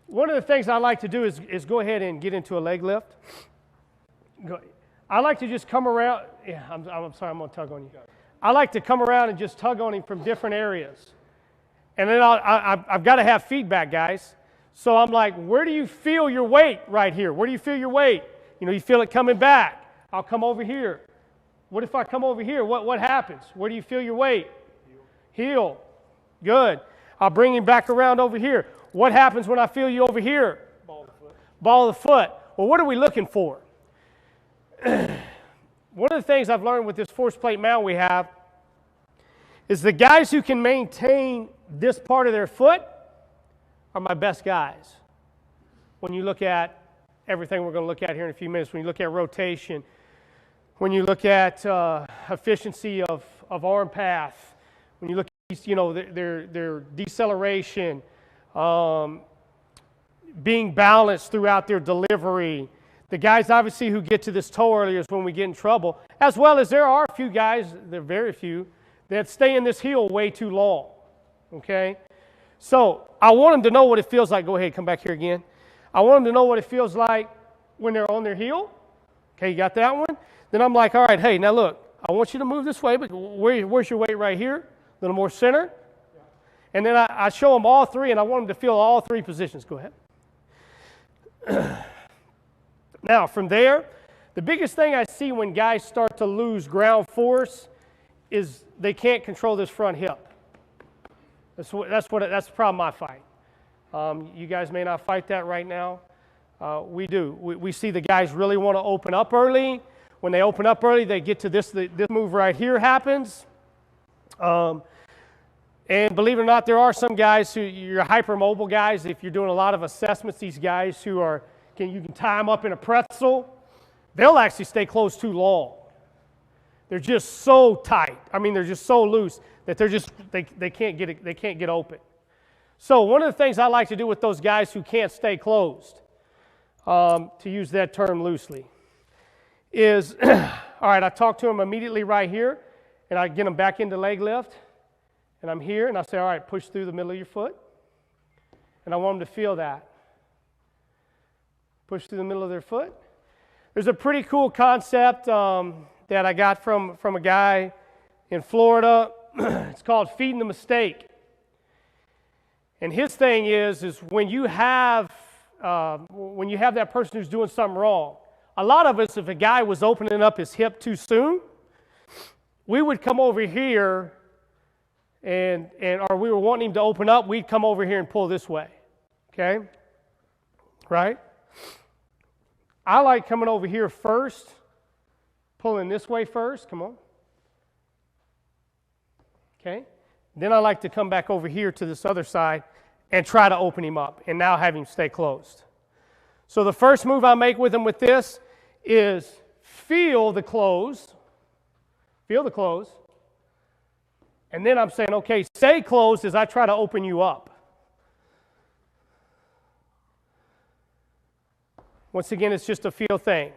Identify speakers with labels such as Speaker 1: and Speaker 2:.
Speaker 1: One of the things I like to do is go ahead and get into a leg lift. I like to just come around. Yeah, I'm sorry, I'm going to tug on you. I like to come around and just tug on him from different areas. And then I've got to have feedback, guys. So I'm like, where do you feel your weight right here? Where do you feel your weight? You know, you feel it coming back. I'll come over here. What if I come over here? What happens? Where do you feel your weight? Heel. Good. I'll bring him back around over here. What happens when I feel you over here?
Speaker 2: Ball of the foot.
Speaker 1: Ball of the foot. Well, what are we looking for? One of the things I've learned with this force plate mount we have is the guys who can maintain this part of their foot are my best guys. When you look at everything we're going to look at here in a few minutes, when you look at rotation, when you look at efficiency of arm path, when you look at, you know, their deceleration, being balanced throughout their delivery. The guys obviously who get to this toe earlier is when we get in trouble, as well as there are a few guys, there are very few, that stay in this heel way too long, okay? So I want them to know what it feels like. Go ahead, come back here again. I want them to know what it feels like when they're on their heel. Okay, you got that one? Then I'm like, all right, hey, now look, I want you to move this way, but where's your weight right here? A little more center. And then I show them all three, and I want them to feel all three positions. Go ahead. Now, from there, the biggest thing I see when guys start to lose ground force is they can't control this front hip. That's the problem I fight. You guys may not fight that right now. We do. We see the guys really want to open up early. When they open up early, they get to this move right here happens. And believe it or not, there are some guys who, you're hypermobile guys, if you're doing a lot of assessments, these guys who are, you can tie them up in a pretzel, they'll actually stay closed too long. They're just so tight. I mean, they're just so loose that they can't get open. So one of the things I like to do with those guys who can't stay closed, to use that term loosely, is, all right, I talk to them immediately right here, and I get them back into leg lift, and I'm here, and I say, all right, push through the middle of your foot, and I want them to feel that. Push through the middle of their foot. There's a pretty cool concept that I got from a guy in Florida. It's called feeding the mistake. And his thing is when you have that person who's doing something wrong, a lot of us, if a guy was opening up his hip too soon, we would come over here or we were wanting him to open up, we'd come over here and pull this way. Okay? Right? I like coming over here first, pulling this way first. Come on. Okay? Then I like to come back over here to this other side and try to open him up and now have him stay closed. So the first move I make with him with this is feel the close. Feel the close. And then I'm saying, okay, stay closed as I try to open you up. Once again, it's just a feel thing.